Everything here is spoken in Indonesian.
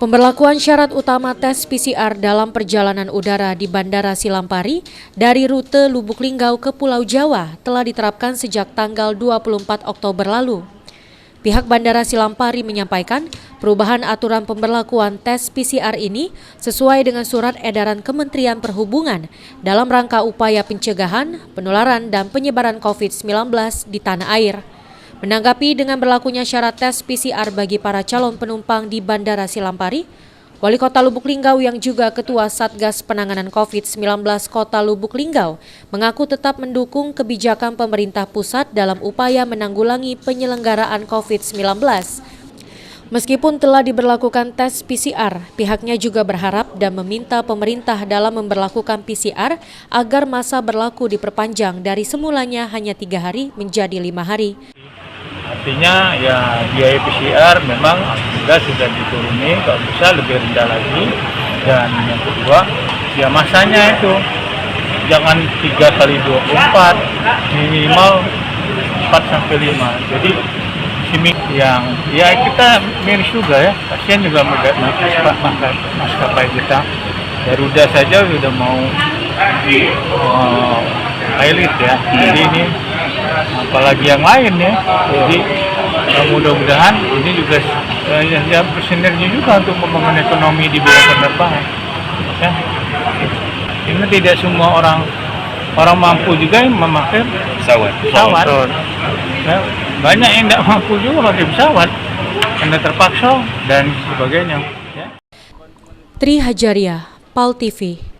Pemberlakuan syarat utama tes PCR dalam perjalanan udara di Bandara Silampari dari rute Lubuk Linggau ke Pulau Jawa telah diterapkan sejak tanggal 24 Oktober lalu. Pihak Bandara Silampari menyampaikan perubahan aturan pemberlakuan tes PCR ini sesuai dengan surat edaran Kementerian Perhubungan dalam rangka upaya pencegahan, penularan, dan penyebaran COVID-19 di tanah air. Menanggapi dengan berlakunya syarat tes PCR bagi para calon penumpang di Bandara Silampari, Wali Kota Lubuk Linggau yang juga Ketua Satgas Penanganan COVID-19 Kota Lubuk Linggau mengaku tetap mendukung kebijakan pemerintah pusat dalam upaya menanggulangi penyelenggaraan COVID-19. Meskipun telah diberlakukan tes PCR, pihaknya juga berharap dan meminta pemerintah dalam memberlakukan PCR agar masa berlaku diperpanjang dari semulanya hanya 3 hari menjadi 5 hari. Artinya ya biaya PCR memang sudah dituruni, kalau bisa lebih rendah lagi. Dan yang kedua ya masanya itu jangan 3x24, minimal 4-5. Jadi yang ya kita miris juga ya, kasihan juga maskapai kita. Garuda saja sudah mau pilot ya, jadi ini apalagi yang lain ya. Jadi mudah-mudahan ini juga ya bersinergi juga untuk membangun ekonomi di bidang penerbangan ya. Ini tidak semua orang mampu juga yang memakai pesawat. Ya, banyak yang tidak mampu juga pakai pesawat karena terpaksa dan sebagainya ya. Tri Hajaria, PAL TV.